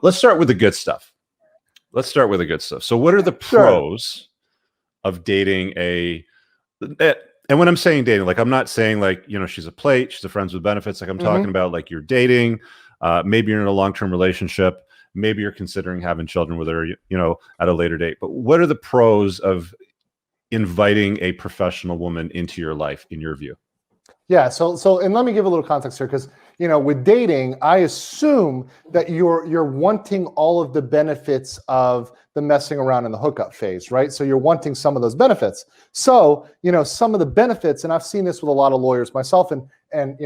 let's start with the good stuff. So what are the pros of dating and when I'm saying dating, like, I'm not saying like, she's a plate, she's a friends with benefits. Like, I'm talking about like you're dating, maybe you're in a long-term relationship, maybe you're considering having children with her, at a later date. But what are the pros of inviting a professional woman into your life, in your view? Yeah. So, and let me give a little context here, because, with dating, I assume that you're wanting all of the benefits of the messing around in the hookup phase, right? So you're wanting some of those benefits. So, some of the benefits, and I've seen this with a lot of lawyers myself, and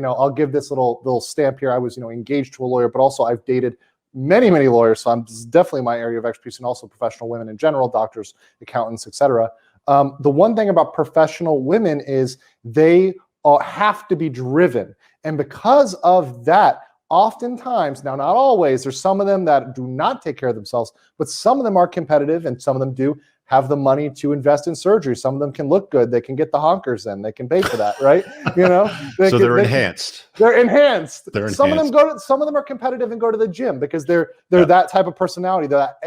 I'll give this little stamp here. I was, engaged to a lawyer, but also I've dated many, many lawyers. So this is definitely my area of expertise, and also professional women in general, doctors, accountants, etc. The one thing about professional women is they have to be driven. And because of that, oftentimes, now not always, there's some of them that do not take care of themselves, but some of them are competitive, and some of them do have the money to invest in surgery. Some of them can look good. They can get the honkers in. They can pay for that, right? They're enhanced. They're enhanced. Some enhanced. of them some of them are competitive and go to the gym because they're that type of personality, that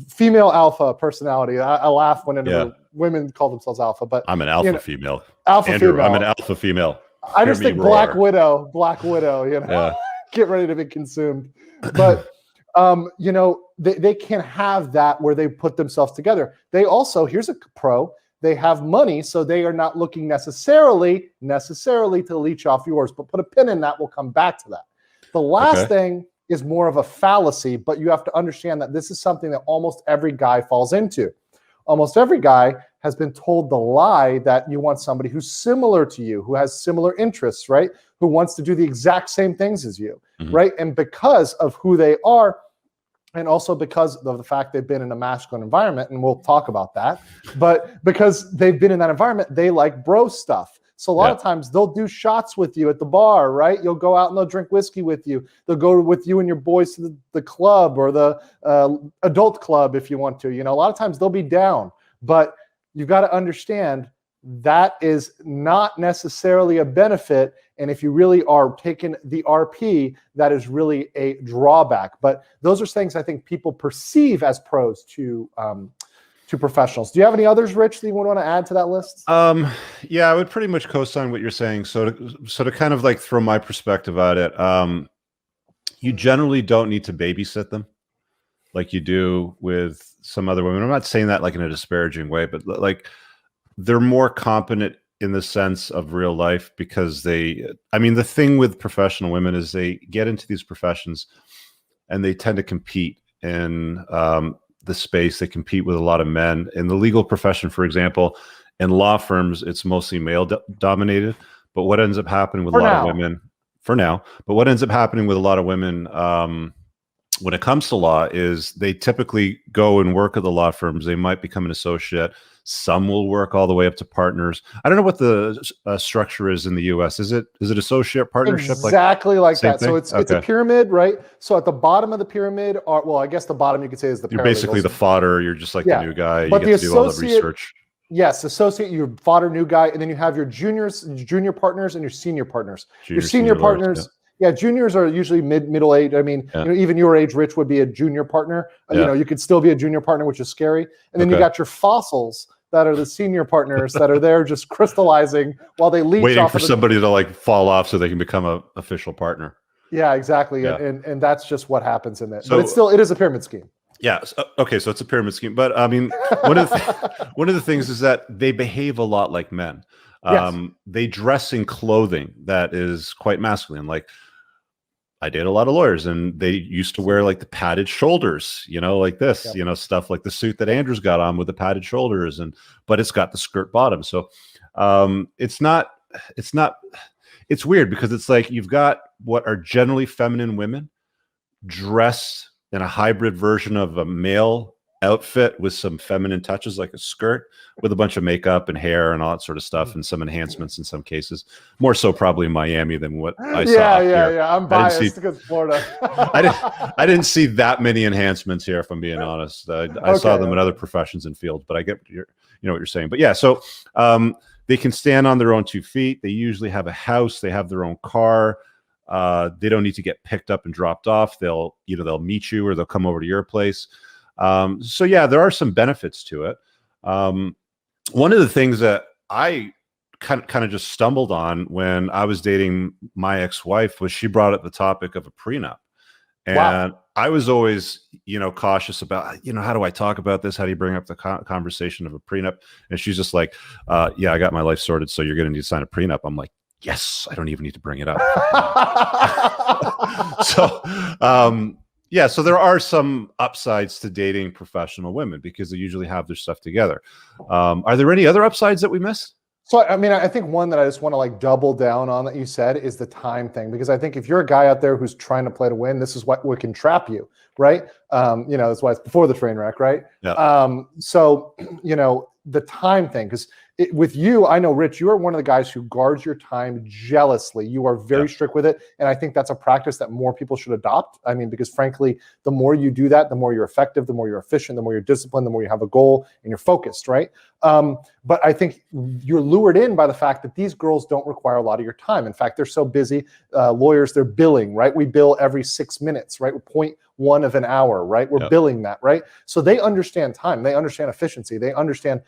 female alpha personality. I laugh when women call themselves alpha, but I'm an alpha female. Andrew, female. I'm an alpha female. I just think Black Widow, get ready to be consumed. But, they can have that where they put themselves together. They also, here's a pro, they have money, so they are not looking necessarily to leech off yours, but put a pin in that. We'll come back to that. The last thing is more of a fallacy, but you have to understand that this is something that almost every guy falls into. Almost every guy has been told the lie that you want somebody who's similar to you, who has similar interests, right? Who wants to do the exact same things as you, right? And because of who they are, and also because of the fact they've been in a masculine environment, and we'll talk about that, but because they've been in that environment, they like bro stuff. So a lot of times they'll do shots with you at the bar, right? You'll go out and they'll drink whiskey with you. They'll go with you and your boys to the club or the adult club if you want to. A lot of times they'll be down, but you've got to understand that is not necessarily a benefit. And if you really are taking the RP, that is really a drawback. But those are things I think people perceive as pros to professionals. Do you have any others, Rich, that you would want to add to that list? Yeah, I would pretty much co-sign what you're saying. So to kind of like throw my perspective at it, you generally don't need to babysit them like you do with some other women. I'm not saying that like in a disparaging way, but like they're more competent in the sense of real life because the thing with professional women is they get into these professions and they tend to compete in the space. They compete with a lot of men. In the legal profession, for example, in law firms, it's mostly male dominated. But what ends up happening with a lot of women when it comes to law is they typically go and work at the law firms. They might become an associate. Some will work all the way up to partners. I don't know what the structure is in the U.S. Is it associate partnership? Exactly like that. Thing? So it's a pyramid, right? So at the bottom of the pyramid I guess the bottom you could say is the. You're basically the fodder. You're just like the new guy. But you get to do all the research. Yes, associate, your fodder new guy, and then you have your junior partners and your senior partners. Your senior partners. Yeah, juniors are usually middle age. I mean, even your age, Rich, would be a junior partner. You could still be a junior partner, which is scary. And then you got your fossils that are the senior partners that are there just crystallizing while they leech waiting off for somebody to like fall off so they can become an official partner. Yeah, exactly. Yeah. And that's just what happens in it. So, but it is a pyramid scheme. Yeah. Okay. So it's a pyramid scheme. But I mean, one of the things is that they behave a lot like men. They dress in clothing that is quite masculine. Like I date a lot of lawyers and they used to wear like the padded shoulders, like this, stuff like the suit that Andrew's got on with the padded shoulders but it's got the skirt bottom. So it's weird because it's like you've got what are generally feminine women dressed in a hybrid version of a male outfit with some feminine touches like a skirt with a bunch of makeup and hair and all that sort of stuff and some enhancements in some cases, more so probably in Miami than what I saw here. Yeah, I'm biased because Florida. I didn't see that many enhancements here, if I'm being honest. I saw them in other professions and fields, but I get what you're saying. But yeah, so they can stand on their own 2 feet. They usually have a house. They have their own car. They don't need to get picked up and dropped off. They'll meet you, or they'll come over to your place. So yeah, there are some benefits to it. One of the things that I kind of just stumbled on when I was dating my ex-wife was she brought up the topic of a prenup. And wow. I was always, cautious about, how do I talk about this? How do you bring up the conversation of a prenup? And she's just like, yeah, I got my life sorted, so you're going to need to sign a prenup. I'm like, yes, I don't even need to bring it up. So, yeah, so there are some upsides to dating professional women because they usually have their stuff together. Are there any other upsides that we missed? So, I mean, I think one that I just want to like double down on that you said is the time thing, because I think if you're a guy out there who's trying to play to win, this is what can trap you, right? That's why it's before the train wreck, right? Yeah. So, the time thing, because with you, I know, Rich, you are one of the guys who guards your time jealously. You are very strict with it. And I think that's a practice that more people should adopt. I mean, because frankly, the more you do that, the more you're effective, the more you're efficient, the more you're disciplined, the more you have a goal and you're focused, right? But I think you're lured in by the fact that these girls don't require a lot of your time. In fact, they're so busy. Lawyers, they're billing, right? We bill every 6 minutes, right? 0.1 of an hour, right? We're billing that, right? So they understand time. They understand efficiency. They understand,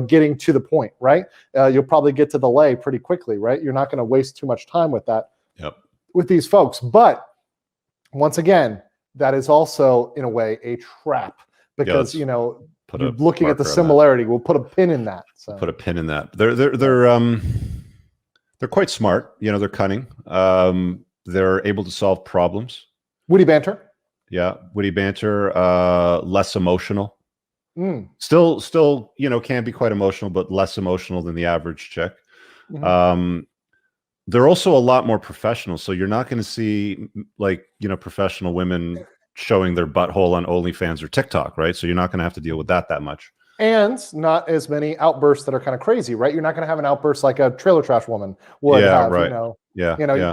getting to the point, right? You'll probably get to the lay pretty quickly, right? You're not going to waste too much time with that, with these folks. But once again, that is also in a way a trap, because, you're looking at the similarity. We'll put a pin in that. So. Put a pin in that. They're quite smart. They're cunning. They're able to solve problems. Witty banter. Yeah, witty banter. Less emotional. Still, can be quite emotional, but less emotional than the average chick. Mm-hmm. They're also a lot more professional. So you're not going to see professional women showing their butthole on OnlyFans or TikTok, right? So you're not going to have to deal with that much. And not as many outbursts that are kind of crazy, right? You're not going to have an outburst like a trailer trash woman would have, right.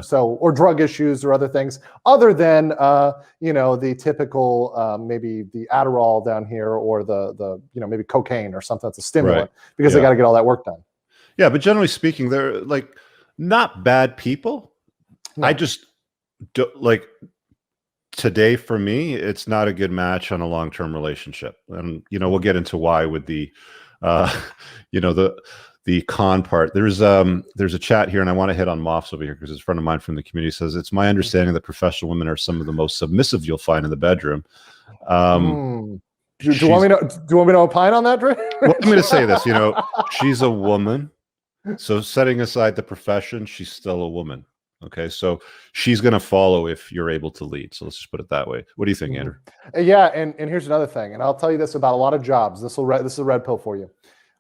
So, or drug issues or other things, other than, the typical, maybe the Adderall down here, or the maybe cocaine or something that's a stimulant, because they got to get all that work done. Yeah. But generally speaking, they're not bad people. No. I just today, for me, it's not a good match on a long-term relationship. And, we'll get into why with the, the con part. There's a chat here, and I want to hit on Moffs over here because it's a friend of mine from the community says, it's my understanding that professional women are some of the most submissive you'll find in the bedroom. Do you want me to opine on that, Dre? Well, I'm going to say this, she's a woman. So setting aside the profession, she's still a woman. Okay, so she's going to follow if you're able to lead. So let's just put it that way. What do you think, Andrew? Yeah, and here's another thing, and I'll tell you this about a lot of jobs. This is a red pill for you.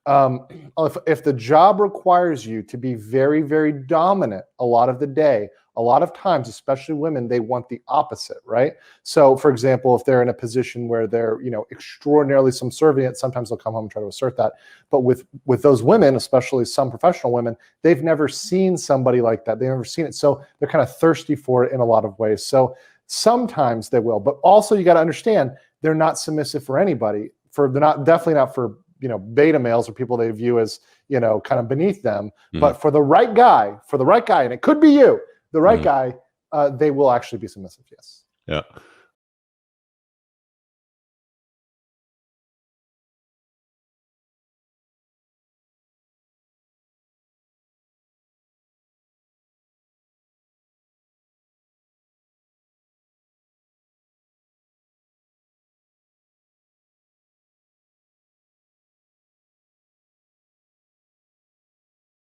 If the job requires you to be very, very dominant a lot of the day, a lot of times, especially women, they want the opposite, right? So, for example, if they're in a position where they're, extraordinarily subservient, sometimes they'll come home and try to assert that. But with those women, especially some professional women, they've never seen somebody like that. They've never seen it. So they're kind of thirsty for it in a lot of ways. So sometimes they will, but also you got to understand they're not submissive for anybody. Definitely not for beta males or people they view as kind of beneath them. Mm-hmm. But for the right guy, and it could be you, the right guy, they will actually be submissive. Yes. Yeah.